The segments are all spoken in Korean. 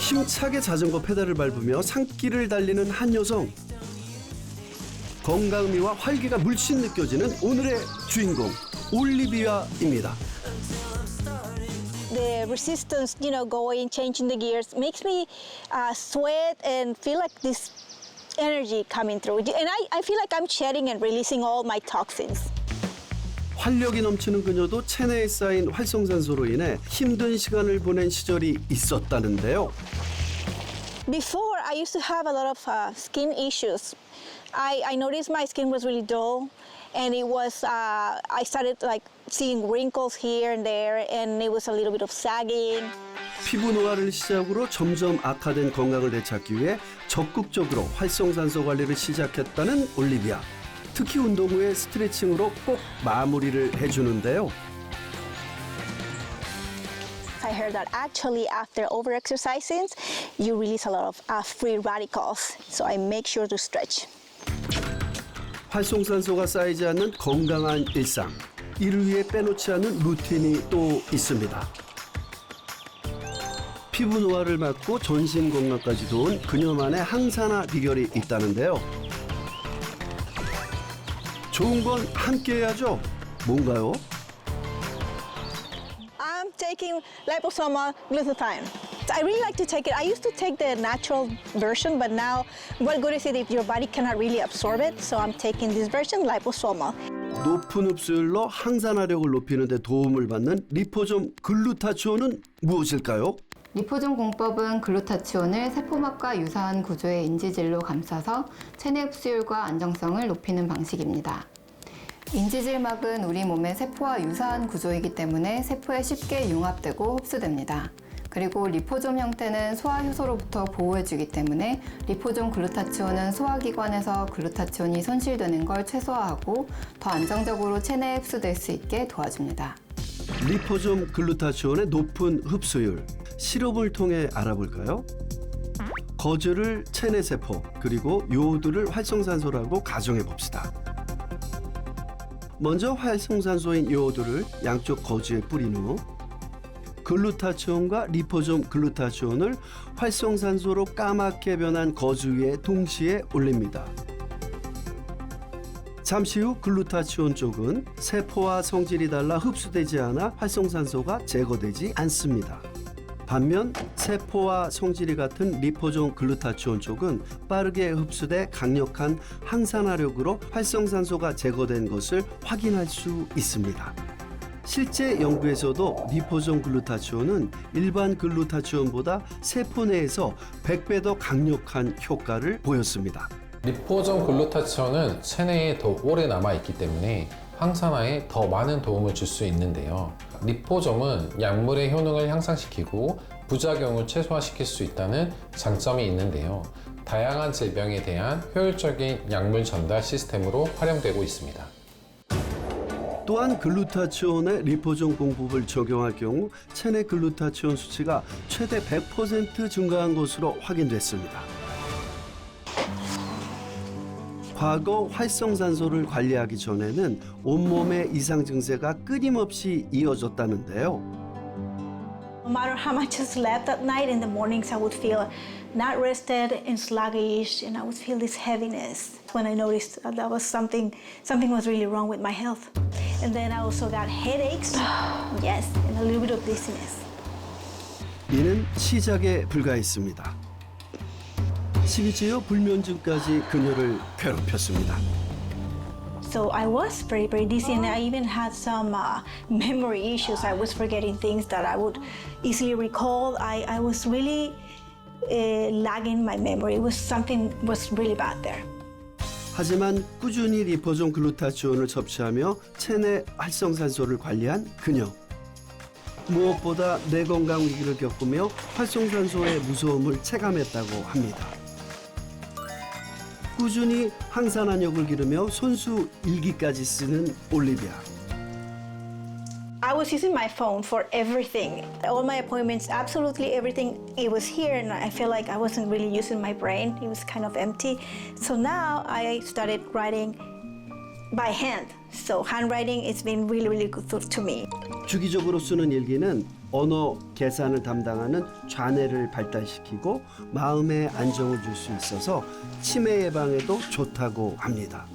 힘차게 자전거 페달을 밟으며 산길을 달리는 한 여성. 건강미와 활기가 물씬 느껴지는 오늘의 주인공 올리비아입니다. The resistance, going, changing the gears makes me sweat and feel like this energy coming through. And I feel like I'm shedding and releasing all my toxins. 활력이 넘치는 그녀도 체내에 쌓인 활성산소로 인해 힘든 시간을 보낸 시절이 있었다는데요. Before, I used to have a lot of skin issues. I noticed my skin was really dull, and it was, I started seeing wrinkles here and there, and it was a little bit of sagging. 피부 노화를 시작으로 점점 악화된 건강을 되찾기 위해 적극적으로 활성산소 관리를 시작했다는 올리비아. 특히 운동 후에 스트레칭으로 꼭 마무리를 해주는데요. I heard that actually after over-exercising, you release a lot of free radicals, so I make sure to stretch. 활성산소가 쌓이지 않는 건강한 일상. 이를 위해 빼놓지 않는 루틴이 또 있습니다. 피부 노화를 막고 전신 건강까지 도운 그녀만의 항산화 비결이 있다는데요. 좋은 건 함께 해야죠. 뭔가요? I'm taking liposomal glutathione. I really like to take it. I used to take the natural version, but now what good is it if your body cannot really absorb it? So I'm taking this version, liposomal. 높은 흡수율로 항산화력을 높이는 데 도움을 받는 리포좀 글루타치온은 무엇일까요? 리포좀 공법은 글루타치온을 세포막과 유사한 구조의 인지질로 감싸서 체내 흡수율과 안정성을 높이는 방식입니다. 인지질막은 우리 몸의 세포와 유사한 구조이기 때문에 세포에 쉽게 융합되고 흡수됩니다. 그리고 리포좀 형태는 소화효소로부터 보호해주기 때문에 리포좀 글루타치온은 소화기관에서 글루타치온이 손실되는 걸 최소화하고 더 안정적으로 체내에 흡수될 수 있게 도와줍니다. 리포좀 글루타치온의 높은 흡수율, 시럽을 통해 알아볼까요? 거즈를 체내 세포, 그리고 요오드를 활성산소라고 가정해 봅시다. 먼저 활성산소인 요오드를 양쪽 거즈에 뿌린 후 글루타치온과 리포좀 글루타치온을 활성산소로 까맣게 변한 거즈 위에 동시에 올립니다. 잠시 후 글루타치온 쪽은 세포와 성질이 달라 흡수되지 않아 활성산소가 제거되지 않습니다. 반면 세포와 성질이 같은 리포좀 글루타치온 쪽은 빠르게 흡수돼 강력한 항산화력으로 활성산소가 제거된 것을 확인할 수 있습니다. 실제 연구에서도 리포좀 글루타치온은 일반 글루타치온보다 세포 내에서 100배 더 강력한 효과를 보였습니다. 리포점 글루타치온은 체내에 더 오래 남아있기 때문에 항산화에 더 많은 도움을 줄 수 있는데요. 리포점은 약물의 효능을 향상시키고 부작용을 최소화시킬 수 있다는 장점이 있는데요. 다양한 질병에 대한 효율적인 약물 전달 시스템으로 활용되고 있습니다. 또한 글루타치온의 리포좀 공법을 적용할 경우 체내 글루타치온 수치가 최대 100% 증가한 것으로 확인됐습니다. 과거 활성산소를 관리하기 전에는 온몸의 이상 증세가 끊임없이 이어졌다는데요. No matter how much I slept at night, in the mornings I would feel not rested and sluggish, and I would feel this heaviness. When I noticed that was something was really wrong with my health. And then I also got headaches, yes, and a little bit of dizziness. 이는 시작에 불과했습니다. 심지어 불면증까지 그녀를 괴롭혔습니다. So I was very, very dizzy, and I even had some memory issues. I was forgetting things that I would easily recall. I was really lagging my memory. Something was really bad there. 하지만 꾸준히 리포좀 글루타치온을 섭취하며 체내 활성산소를 관리한 그녀. 무엇보다 뇌 건강 위기를 겪으며 활성산소의 무서움을 체감했다고 합니다. 꾸준히 항산화력을 기르며 손수 일기까지 쓰는 올리비아. I was using my phone for everything. All my appointments, absolutely everything, it was here, and I feel like I wasn't really using my brain. It was kind of empty. So now I started writing by hand. So handwriting, it's been really, really good to me. 주기적으로 쓰는 일기는 언어 계산을 담당하는 좌뇌를 발달시키고 마음의 안정을 줄 수 있어서 치매 예방에도 좋다고 합니다.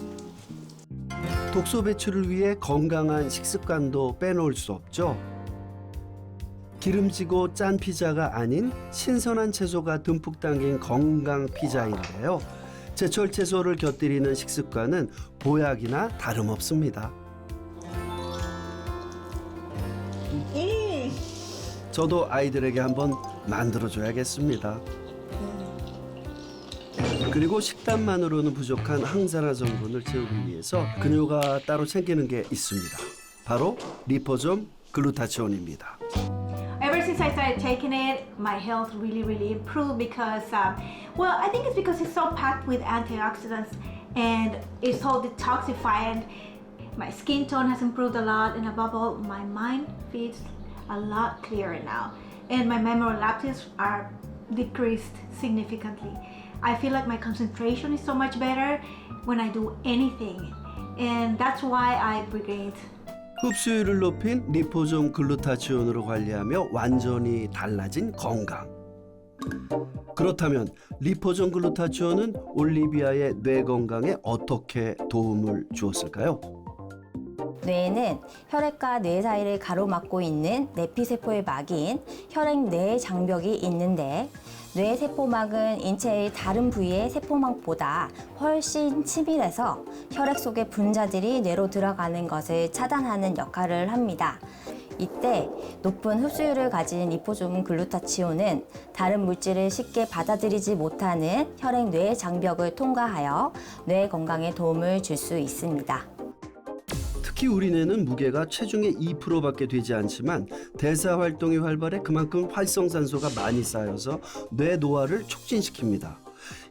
독소 배출을 위해 건강한 식습관도 빼놓을 수 없죠. 기름지고 짠 피자가 아닌 신선한 채소가 듬뿍 담긴 건강 피자인데요. 제철 채소를 곁들이는 식습관은 보약이나 다름없습니다. 저도 아이들에게 한번 만들어줘야겠습니다. 그리고 식단만으로는 부족한 항산화 성분을 채우기 위해서 그녀가 따로 챙기는 게 있습니다. 바로 리포좀 글루타치온입니다. Ever since I started taking it, my health really improved because, well, I think it's because it's so packed with antioxidants and it's so detoxifying. My skin tone has improved a lot, and above all, my mind feels a lot clearer now. And my memory lapses are decreased significantly. I feel like my concentration is so much better when I do anything. And that's why I regained. 흡수율을 높인 리포좀 글루타치온으로 관리하며 완전히 달라진 건강. 그렇다면 리포좀 글루타치온은 올리비아의 뇌 건강에 어떻게 도움을 주었을까요? 뇌에는 혈액과 뇌 사이를 가로막고 있는 내피세포의 막인 혈액-뇌 장벽이 있는데 뇌 세포막은 인체의 다른 부위의 세포막보다 훨씬 치밀해서 혈액 속의 분자들이 뇌로 들어가는 것을 차단하는 역할을 합니다. 이때 높은 흡수율을 가진 리포좀 글루타치온은 다른 물질을 쉽게 받아들이지 못하는 혈액-뇌 장벽을 통과하여 뇌 건강에 도움을 줄 수 있습니다. 특히 우리 뇌는 무게가 체중의 2%밖에 되지 않지만 대사 활동이 활발해 그만큼 활성산소가 많이 쌓여서 뇌 노화를 촉진시킵니다.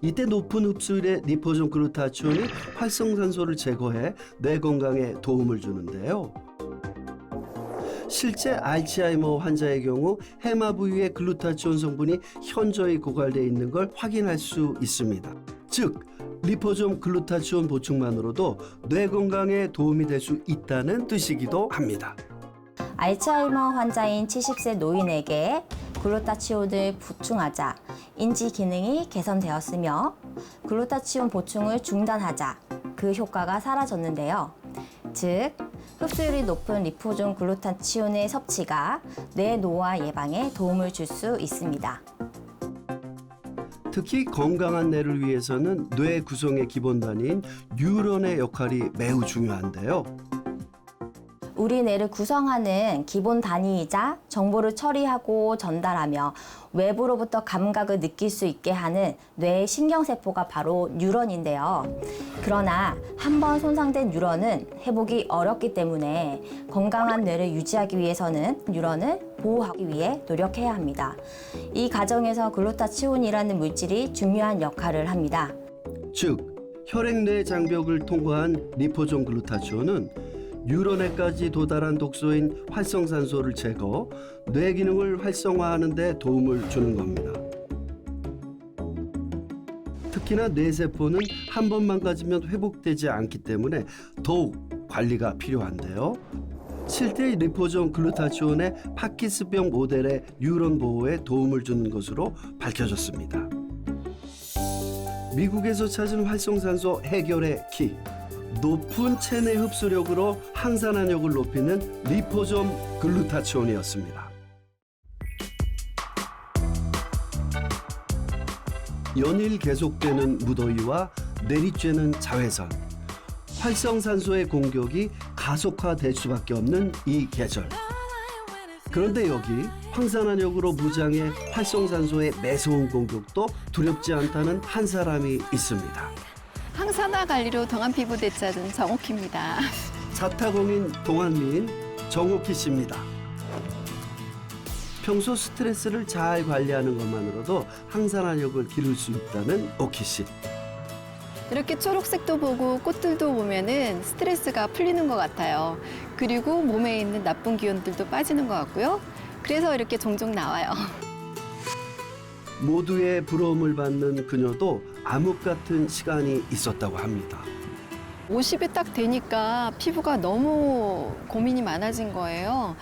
이때 높은 흡수율의 리포좀 글루타치온이 활성산소를 제거해 뇌 건강에 도움을 주는데요. 실제 알츠하이머 환자의 경우 해마 부위에 글루타치온 성분이 현저히 고갈되어 있는 걸 확인할 수 있습니다. 즉, 리포좀 글루타치온 보충만으로도 뇌 건강에 도움이 될 수 있다는 뜻이기도 합니다. 알츠하이머 환자인 70세 노인에게 글루타치온을 보충하자 인지 기능이 개선되었으며 글루타치온 보충을 중단하자 그 효과가 사라졌는데요. 즉, 흡수율이 높은 리포좀 글루타치온의 섭취가 뇌 노화 예방에 도움을 줄 수 있습니다. 특히 건강한 뇌를 위해서는 뇌 구성의 기본 단위인 뉴런의 역할이 매우 중요한데요. 우리 뇌를 구성하는 기본 단위이자 정보를 처리하고 전달하며 외부로부터 감각을 느낄 수 있게 하는 뇌의 신경세포가 바로 뉴런인데요. 그러나 한번 손상된 뉴런은 회복이 어렵기 때문에 건강한 뇌를 유지하기 위해서는 뉴런을 보호하기 위해 노력해야 합니다. 이 과정에서 글루타치온이라는 물질이 중요한 역할을 합니다. 즉, 혈액-뇌 장벽을 통과한 리포좀 글루타치온은 뉴런에까지 도달한 독소인 활성산소를 제거, 뇌 기능을 활성화하는 데 도움을 주는 겁니다. 특히나 뇌세포는 한 번 망가지면 회복되지 않기 때문에 더욱 관리가 필요한데요. 실제 리포좀 글루타치온의 파킨슨병 모델의 뉴런 보호에 도움을 주는 것으로 밝혀졌습니다. 미국에서 찾은 활성산소 해결의 키. 높은 체내 흡수력으로 항산화력을 높이는 리포좀 글루타치온이었습니다. 연일 계속되는 무더위와 내리쬐는 자외선, 활성산소의 공격이 가속화될 수밖에 없는 이 계절. 그런데 여기 황산화력으로 무장해 활성산소의 매서운 공격도 두렵지 않다는 한 사람이 있습니다. 항산화 관리로 동안 피부 대짜는 정옥희입니다. 자타공인 동안미인 정옥희 씨입니다. 평소 스트레스를 잘 관리하는 것만으로도 항산화력을 기를 수 있다는 오키 씨. 이렇게 초록색도 보고 꽃들도 보면은 스트레스가 풀리는 것 같아요. 그리고 몸에 있는 나쁜 기운들도 빠지는 것 같고요. 그래서 이렇게 종종 나와요. 모두의 부러움을 받는 그녀도 암흑 같은 시간이 있었다고 합니다. 50이 딱 되니까 피부가 너무 고민이 많아진 거예요.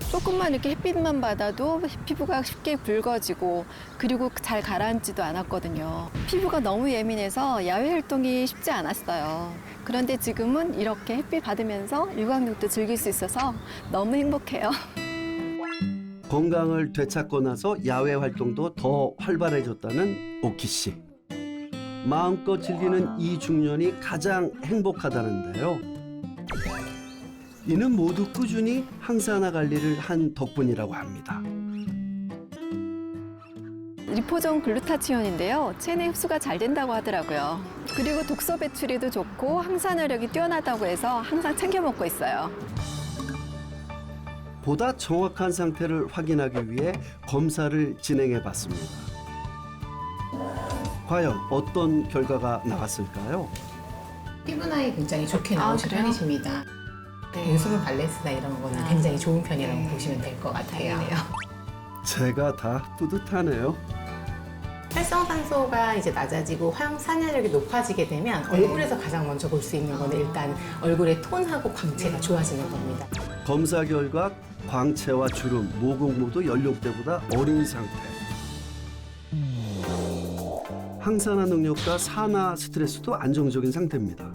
조금만 이렇게 햇빛만 받아도 피부가 쉽게 붉어지고 그리고 잘 가라앉지도 않았거든요. 피부가 너무 예민해서 야외 활동이 쉽지 않았어요. 그런데 지금은 이렇게 햇빛 받으면서 유광욕도 즐길 수 있어서 너무 행복해요. 건강을 되찾고 나서 야외 활동도 더 활발해졌다는 오키 씨. 마음껏 즐기는 이 중년이 가장 행복하다는데요. 이는 모두 꾸준히 항산화 관리를 한 덕분이라고 합니다. 리포존 글루타치온인데요. 체내 흡수가 잘 된다고 하더라고요. 그리고 독소 배출에도 좋고 항산화력이 뛰어나다고 해서 항상 챙겨 먹고 있어요. 보다 정확한 상태를 확인하기 위해 검사를 진행해 봤습니다. 과연 어떤 결과가 나왔을까요? 피부나이 굉장히 좋게 나오신 그래요? 편이십니다. 유수분 밸런스나 이런 거는 굉장히 좋은 편이라고 보시면 될 것 같아요. 제가 다 뿌듯하네요. 활성산소가 이제 낮아지고 항산화력이 높아지게 되면 얼굴에서 가장 먼저 볼 수 있는 거는 일단 얼굴의 톤하고 광채가 좋아지는 겁니다. 검사 결과 광채와 주름, 모공 모두 연령 때보다 어린 상태. 항산화 능력과 산화 스트레스도 안정적인 상태입니다.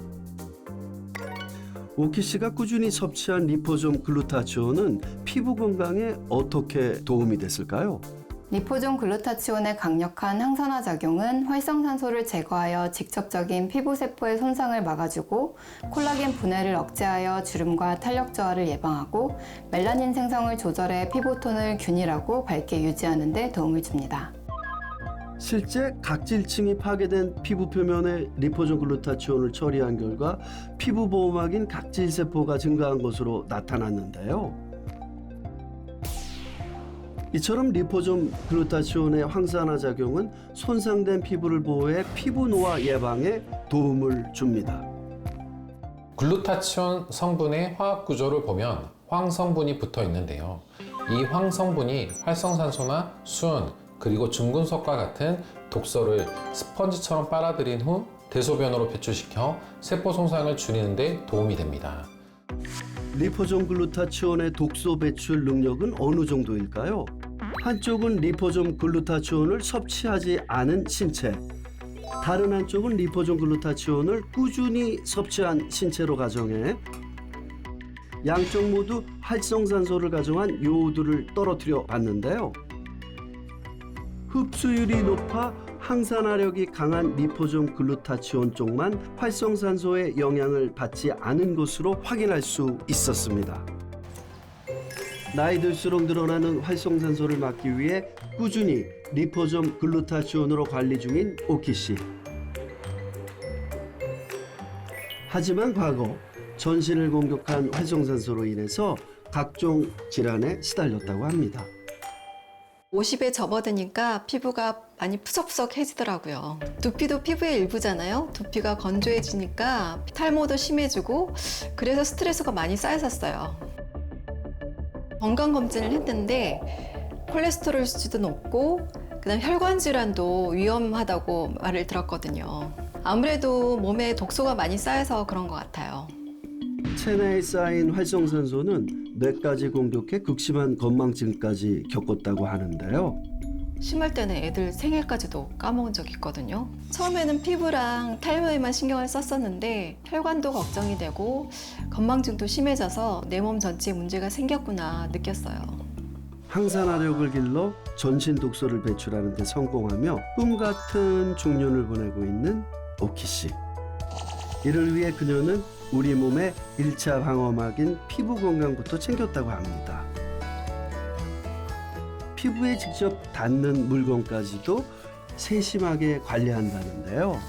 오키 씨가 꾸준히 섭취한 리포존 글루타치온은 피부 건강에 어떻게 도움이 됐을까요? 리포존 글루타치온의 강력한 항산화 작용은 활성산소를 제거하여 직접적인 피부 세포의 손상을 막아주고 콜라겐 분해를 억제하여 주름과 탄력 저하를 예방하고 멜라닌 생성을 조절해 피부톤을 균일하고 밝게 유지하는 데 도움을 줍니다. 실제 각질층이 파괴된 피부 표면에 리포존 글루타치온을 처리한 결과 피부 보호막인 각질세포가 증가한 것으로 나타났는데요. 이처럼 리포존 글루타치온의 항산화 작용은 손상된 피부를 보호해 피부 노화 예방에 도움을 줍니다. 글루타치온 성분의 화학 구조를 보면 황 성분이 붙어 있는데요. 이 황 성분이 활성산소나 수은 그리고 중금속과 같은 독소를 스펀지처럼 빨아들인 후 대소변으로 배출시켜 세포 손상을 줄이는 데 도움이 됩니다. 리포존 글루타치온의 독소 배출 능력은 어느 정도일까요? 한쪽은 리포존 글루타치온을 섭취하지 않은 신체, 다른 한쪽은 리포존 글루타치온을 꾸준히 섭취한 신체로 가정해 양쪽 모두 활성산소를 가정한 요오드를 떨어뜨려 봤는데요. 흡수율이 높아 항산화력이 강한 리포존 글루타치온 쪽만 활성산소의 영향을 받지 않은 것으로 확인할 수 있었습니다. 나이 들수록 늘어나는 활성산소를 막기 위해 꾸준히 리포존 글루타치온으로 관리 중인 오키 씨. 하지만 과거 전신을 공격한 활성산소로 인해서 각종 질환에 시달렸다고 합니다. 50에 접어드니까 피부가 많이 푸석푸석해지더라고요. 두피도 피부의 일부잖아요. 두피가 건조해지니까 탈모도 심해지고 그래서 스트레스가 많이 쌓였었어요. 건강검진을 했는데 콜레스테롤 수치도 높고 그다음 혈관 질환도 위험하다고 말을 들었거든요. 아무래도 몸에 독소가 많이 쌓여서 그런 것 같아요. 체내에 쌓인 활성산소는 뇌까지 공격해 극심한 건망증까지 겪었다고 하는데요. 심할 때는 애들 생일까지도 까먹은 적이 있거든요. 처음에는 피부랑 탈모에만 신경을 썼었는데 혈관도 걱정이 되고 건망증도 심해져서 내 몸 전체에 문제가 생겼구나 느꼈어요. 항산화력을 길러 전신 독소를 배출하는 데 성공하며 꿈 같은 중년을 보내고 있는 오키 씨. 이를 위해 그녀는 우리 몸의 1차 방어막인 피부 건강부터 챙겼다고 합니다. 피부에 직접 닿는 물건까지도 세심하게 관리한다는데요.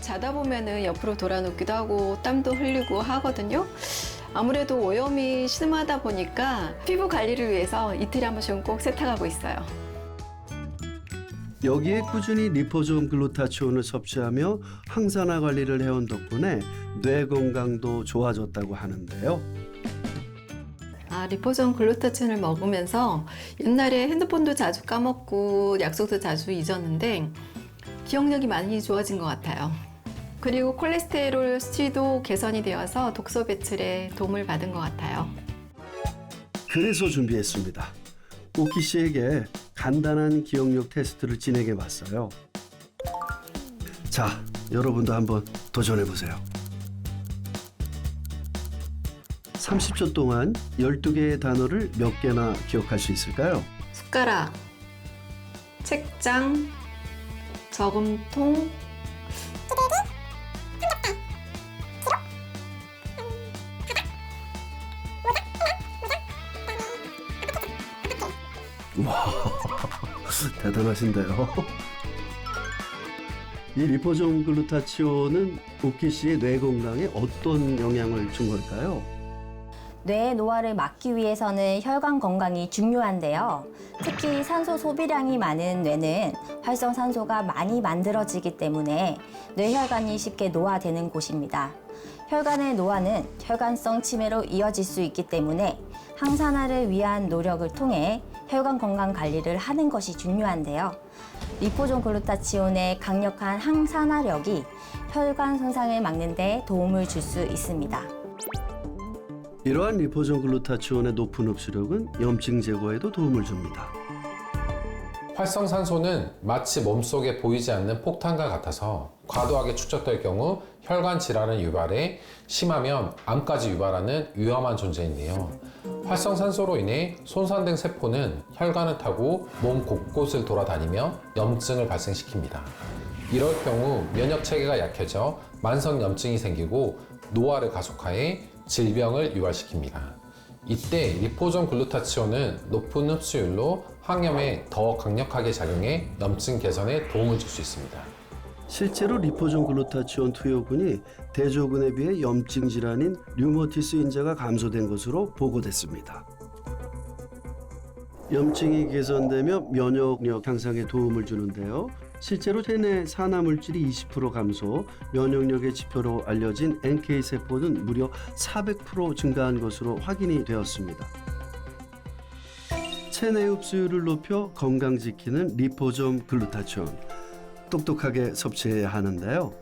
자다 보면은 옆으로 돌아눕기도 하고 땀도 흘리고 하거든요. 아무래도 오염이 심하다 보니까 피부 관리를 위해서 이틀에 한 번씩은 꼭 세탁하고 있어요. 여기에 꾸준히 리포존 글루타치온을 섭취하며 항산화 관리를 해온 덕분에 뇌 건강도 좋아졌다고 하는데요. 리포존 글루타치온을 먹으면서 옛날에 핸드폰도 자주 까먹고 약속도 자주 잊었는데 기억력이 많이 좋아진 것 같아요. 그리고 콜레스테롤 수치도 개선이 되어서 독소 배출에 도움을 받은 것 같아요. 그래서 준비했습니다. 오키 씨에게 간단한 기억력 테스트를 진행해 봤어요. 자, 여러분도 한번 도전해 보세요. 30초 동안 12개의 단어를 몇 개나 기억할 수 있을까요? 숟가락, 책장, 저금통, 대단하신데요. 이 리포존 글루타치온은 오키 씨의 뇌 건강에 어떤 영향을 준 걸까요? 뇌의 노화를 막기 위해서는 혈관 건강이 중요한데요. 특히 산소 소비량이 많은 뇌는 활성산소가 많이 만들어지기 때문에 뇌혈관이 쉽게 노화되는 곳입니다. 혈관의 노화는 혈관성 치매로 이어질 수 있기 때문에 항산화를 위한 노력을 통해 혈관 건강 관리를 하는 것이 중요한데요. 리포존 글루타치온의 강력한 항산화력이 혈관 손상을 막는 데 도움을 줄 수 있습니다. 이러한 리포존 글루타치온의 높은 흡수력은 염증 제거에도 도움을 줍니다. 활성산소는 마치 몸속에 보이지 않는 폭탄과 같아서 과도하게 축적될 경우 혈관 질환을 유발해 심하면 암까지 유발하는 위험한 존재인데요. 활성산소로 인해 손상된 세포는 혈관을 타고 몸 곳곳을 돌아다니며 염증을 발생시킵니다. 이럴 경우 면역 체계가 약해져 만성 염증이 생기고 노화를 가속화해 질병을 유발시킵니다. 이때 리포존 글루타치온은 높은 흡수율로 항염에 더 강력하게 작용해 염증 개선에 도움을 줄 수 있습니다. 실제로 리포존 글루타치온 투여군이 대조군에 비해 염증 질환인 류머티스 인자가 감소된 것으로 보고됐습니다. 염증이 개선되며 면역력 향상에 도움을 주는데요. 실제로 체내 산화물질이 20% 감소, 면역력의 지표로 알려진 NK세포는 무려 400% 증가한 것으로 확인이 되었습니다. 체내 흡수율을 높여 건강 지키는 리포존 글루타치온. 똑똑하게 섭취해야 하는데요.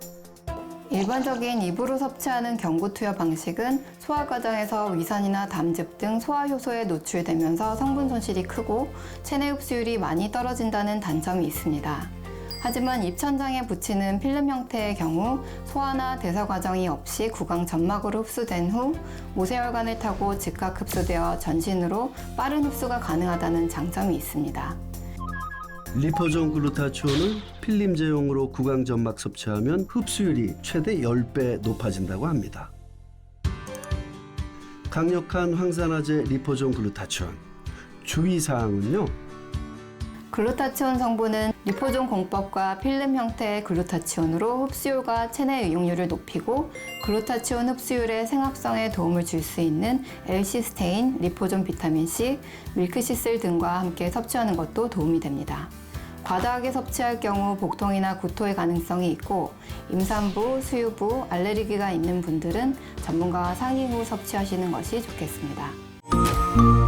일반적인 입으로 섭취하는 경구 투여 방식은 소화 과정에서 위산이나 담즙 등 소화 효소에 노출되면서 성분 손실이 크고 체내 흡수율이 많이 떨어진다는 단점이 있습니다. 하지만 입천장에 붙이는 필름 형태의 경우 소화나 대사 과정이 없이 구강 점막으로 흡수된 후 모세혈관을 타고 즉각 흡수되어 전신으로 빠른 흡수가 가능하다는 장점이 있습니다. 리포존 글루타치온은 필름 제형으로 구강 점막 섭취하면 흡수율이 최대 10배 높아진다고 합니다. 강력한 항산화제 리포존 글루타치온. 주의사항은요. 글루타치온 성분은 리포존 공법과 필름 형태의 글루타치온으로 흡수율과 체내 이용률을 높이고 글루타치온 흡수율의 생합성에 도움을 줄 수 있는 L시스테인, 리포존 비타민C, 밀크시슬 등과 함께 섭취하는 것도 도움이 됩니다. 과다하게 섭취할 경우 복통이나 구토의 가능성이 있고 임산부, 수유부, 알레르기가 있는 분들은 전문가와 상의 후 섭취하시는 것이 좋겠습니다.